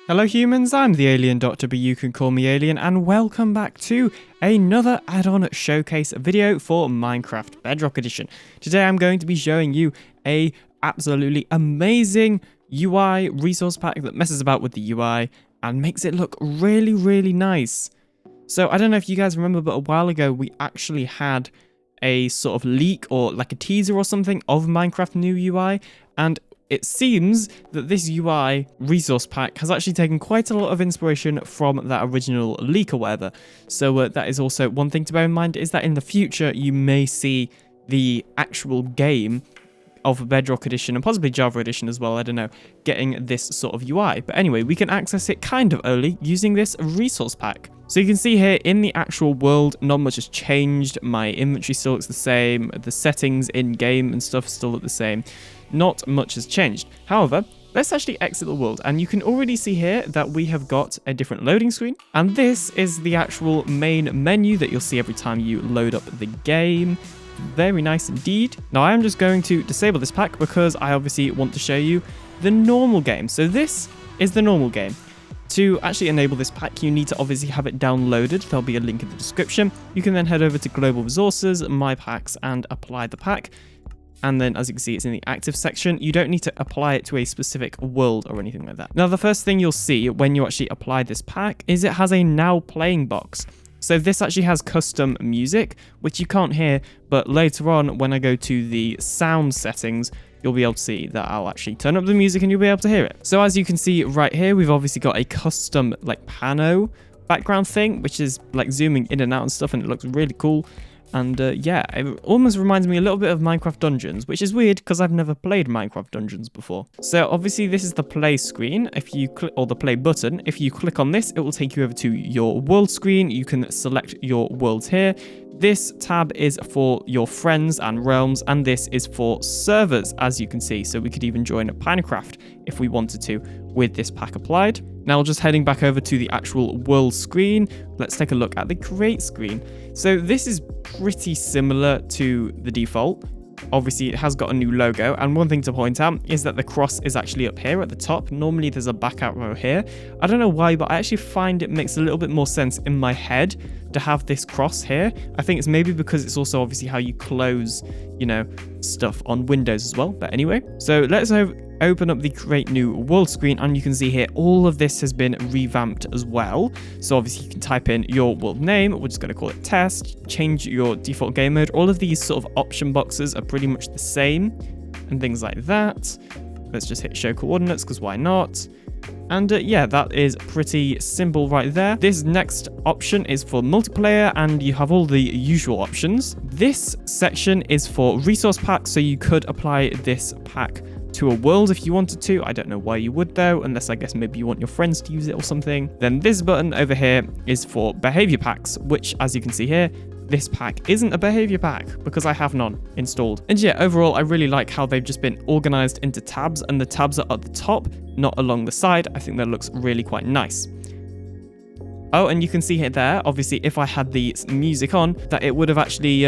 Hello humans, I'm the Alien Doctor, but you can call me Alien, and welcome back to another add-on showcase video for Minecraft Bedrock Edition. Today I'm going to be showing you a absolutely amazing UI resource pack that messes about with the UI and makes it look really nice. So I don't know if you guys remember, but a while ago we actually had a sort of leak or like a teaser or something of Minecraft new UI, and it seems that this UI resource pack has actually taken quite a lot of inspiration from that original leak or whatever. So that is also one thing to bear in mind, is that in the future you may see the actual game of Bedrock Edition and possibly Java Edition as well, I don't know, getting this sort of UI. But anyway, we can access it kind of early using this resource pack. So you can see here in the actual world, not much has changed. My inventory still looks the same. The settings in game and stuff still look the same. Not much has changed. However, let's actually exit the world, and you can already see here that we have got a different loading screen, and this is the actual main menu that you'll see every time you load up the game. Very nice indeed. Now I am just going to disable this pack because I obviously want to show you the normal game. So this is the normal game. To actually enable this pack, you need to obviously have it downloaded. There'll be a link in the description. You can then head over to Global Resources, My Packs, and apply the pack. And then, as you can see, it's in the active section. You don't need to apply it to a specific world or anything like that. Now, the first thing you'll see when you actually apply this pack is it has a now playing box. So this actually has custom music, which you can't hear, but later on, when I go to the sound settings, you'll be able to see that I'll actually turn up the music and you'll be able to hear it. So as you can see right here, we've obviously got a custom like pano background thing, which is like zooming in and out and stuff, and it looks really cool. And yeah, it almost reminds me a little bit of Minecraft Dungeons, which is weird because I've never played Minecraft Dungeons before. So obviously this is the play screen. If you click, or the play button, if you click on this, it will take you over to your world screen. You can select your worlds here. This tab is for your friends and realms, and this is for servers, as you can see. So we could even join a Minecraft if we wanted to with this pack applied. Now just heading back over to the actual world screen, let's take a look at the create screen. So this is pretty similar to the default. Obviously it has got a new logo, and one thing to point out is that the cross is actually up here at the top. Normally there's a back arrow here. I don't know why, but I actually find it makes a little bit more sense in my head to have this cross here. I think it's maybe because it's also obviously how you close, you know, stuff on Windows as well. But anyway, so let's open up the create new world screen, and you can see here all of this has been revamped as well. So obviously you can type in your world name, we're just going to call it test, change your default game mode. All of these sort of option boxes are pretty much the same and things like that. Let's just hit show coordinates because why not? And yeah, that is pretty simple right there. This next option is for multiplayer, and you have all the usual options. This section is for resource packs, so you could apply this pack to a world if you wanted to. I don't know why you would though, unless I guess maybe you want your friends to use it or something. Then this button over here is for behavior packs, which as you can see here, this pack isn't a behavior pack because I have none installed. And yeah, overall, I really like how they've just been organized into tabs, and the tabs are at the top, not along the side. I think that looks really quite nice. Oh, and you can see here there, obviously, if I had the music on, that it would have actually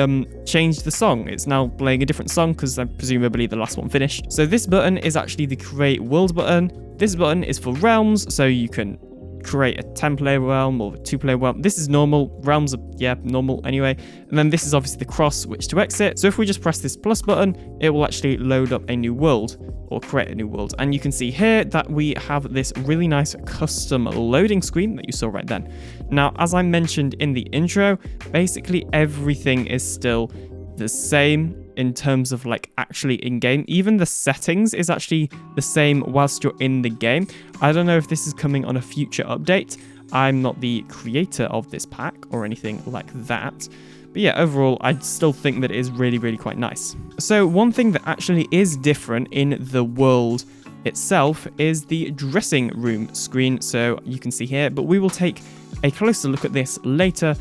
changed the song. It's now playing a different song because presumably the last one finished. So this button is actually the create world button. This button is for realms, so you can create a 10-player realm or a 2-player realm. This is normal. Realms are, yeah, normal anyway. And then this is obviously the cross, which to exit. So if we just press this plus button, it will actually load up a new world or create a new world. And you can see here that we have this really nice custom loading screen that you saw right then. Now, as I mentioned in the intro, basically everything is still the same in terms of like actually in game. Even the settings is actually the same whilst you're in the game. I don't know if this is coming on a future update. I'm not the creator of this pack or anything like that. But yeah, overall, I still think that it is really quite nice. So one thing that actually is different in the world itself is the dressing room screen. So you can see here, but we will take a closer look at this later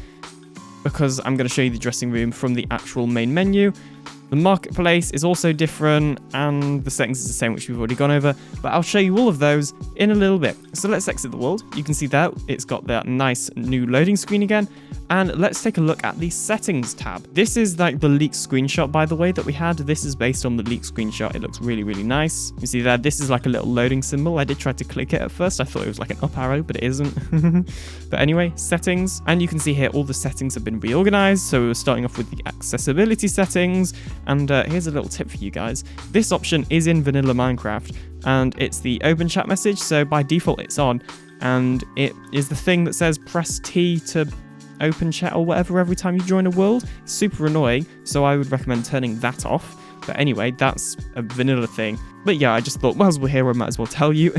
because I'm going to show you the dressing room from the actual main menu. The marketplace is also different, and the settings is the same, which we've already gone over, but I'll show you all of those in a little bit. So let's exit the world. You can see that it's got that nice new loading screen again, And let's take a look at the settings tab. This is like the leaked screenshot, by the way, that we had. This is based on the leaked screenshot. It looks really, really nice. You see there, this is like a little loading symbol. I did try to click it at first. I thought it was like an up arrow, but it isn't. But anyway, settings. And you can see here all the settings have been reorganized. So we're starting off with the accessibility settings. And here's a little tip for you guys. This option is in vanilla Minecraft, and it's the open chat message. So by default, it's on. And it is the thing that says press T to open chat or whatever every time you join a world. It's super annoying, so I would recommend turning that off. But anyway, that's a vanilla thing. But yeah, I just thought, well, as we're here, I might as well tell you.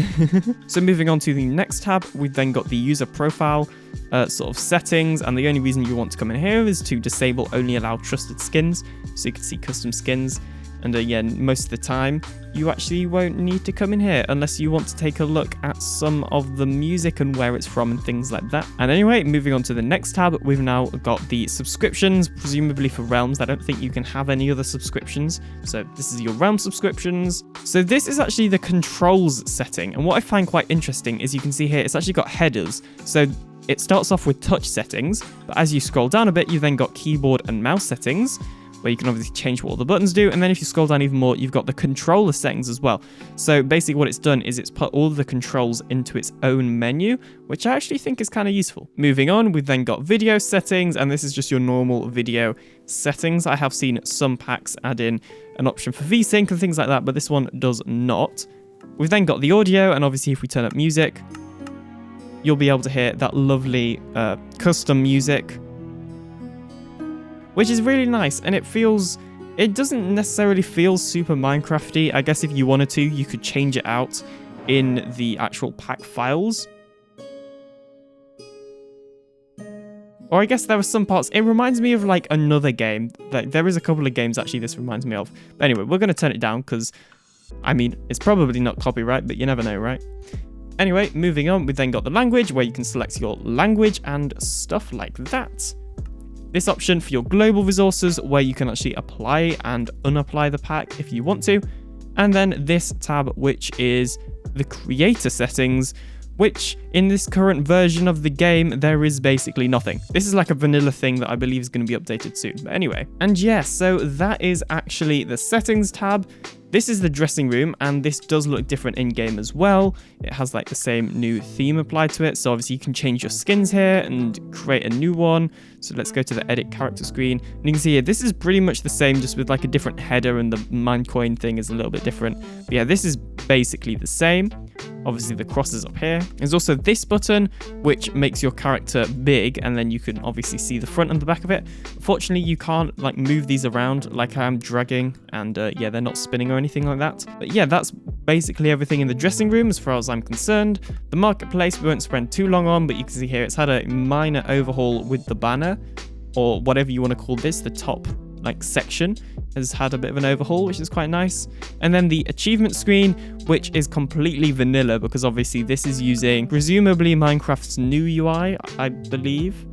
So moving on to the next tab, we've then got the user profile sort of settings. And the only reason you want to come in here is to disable only allow trusted skins. So you can see custom skins. And again, most of the time, you actually won't need to come in here unless you want to take a look at some of the music and where it's from and things like that. And anyway, moving on to the next tab, we've now got the subscriptions, presumably for realms. I don't think you can have any other subscriptions. So this is your realm subscriptions. So this is actually the controls setting. And what I find quite interesting is you can see here, it's actually got headers. So it starts off with touch settings, but as you scroll down a bit, you've then got keyboard and mouse settings, where you can obviously change what all the buttons do. And then if you scroll down even more, you've got the controller settings as well. So basically what it's done is it's put all the controls into its own menu, which I actually think is kind of useful. Moving on, we've then got video settings, and this is just your normal video settings. I have seen some packs add in an option for VSync and things like that, but this one does not. We've then got the audio, and obviously if we turn up music, you'll be able to hear that lovely custom music, which is really nice, and it doesn't necessarily feel super Minecrafty. I guess if you wanted to, you could change it out in the actual pack files. Or I guess there are some parts, it reminds me of like another game. Like, there is a couple of games actually this reminds me of. But anyway, we're going to turn it down because, I mean, it's probably not copyright, but you never know, right? Anyway, moving on, we've then got the language where you can select your language and stuff like that. This option for your global resources where you can actually apply and unapply the pack if you want to. And then this tab, which is the creator settings, which in this current version of the game, there is basically nothing. This is like a vanilla thing that I believe is going to be updated soon. But anyway, and yeah, so that is actually the settings tab. This is the dressing room, and this does look different in-game as well. It has like the same new theme applied to it. So obviously you can change your skins here and create a new one. So let's go to the edit character screen. And you can see here, this is pretty much the same, just with like a different header, and the Minecoin thing is a little bit different. But yeah, this is basically the same. Obviously the cross is up here. There's also this button, which makes your character big, and then you can obviously see the front and the back of it. Unfortunately, you can't like move these around like I'm dragging, and yeah, they're not spinning or anything like that. But yeah, that's basically everything in the dressing room as far as I'm concerned. The marketplace we won't spend too long on, but you can see here it's had a minor overhaul with the banner, or whatever you want to call this, the top like section has had a bit of an overhaul, which is quite nice. And then the achievement screen, which is completely vanilla, because obviously this is using presumably Minecraft's new UI, I believe.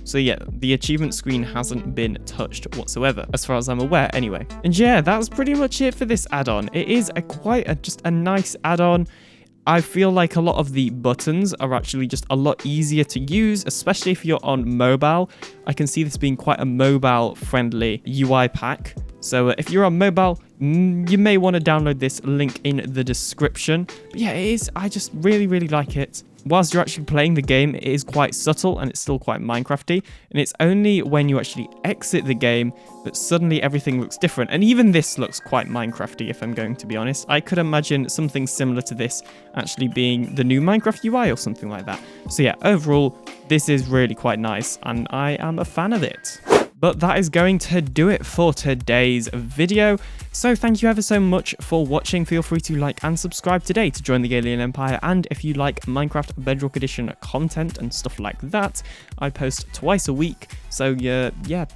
So yeah, the achievement screen hasn't been touched whatsoever, as far as I'm aware anyway. And yeah, that's pretty much it for this add-on. It is just a nice add-on. I feel like a lot of the buttons are actually just a lot easier to use, especially if you're on mobile. I can see this being quite a mobile-friendly UI pack. So if you're on mobile, you may want to download this, link in the description. But yeah, it is. I just really, really like it. Whilst you're actually playing the game, it is quite subtle and it's still quite Minecrafty. And it's only when you actually exit the game that suddenly everything looks different. And even this looks quite Minecrafty, if I'm going to be honest. I could imagine something similar to this actually being the new Minecraft UI or something like that. So yeah, overall, this is really quite nice and I am a fan of it. But that is going to do it for today's video. So thank you ever so much for watching. Feel free to like and subscribe today to join the Alien Empire. And if you like Minecraft Bedrock Edition content and stuff like that, I post twice a week. So yeah,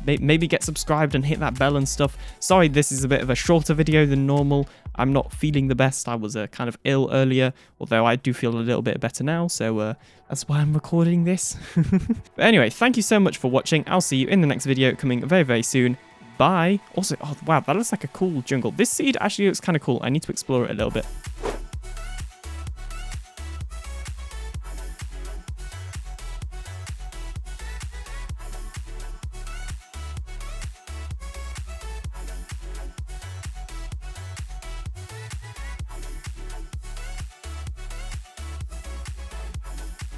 maybe get subscribed and hit that bell and stuff. Sorry, this is a bit of a shorter video than normal. I'm not feeling the best. I was kind of ill earlier, although I do feel a little bit better now. So that's why I'm recording this. But anyway, thank you so much for watching. I'll see you in the next video coming very, very soon. Bye. Also, oh wow, that looks like a cool jungle. This seed actually looks kind of cool. I need to explore it a little bit.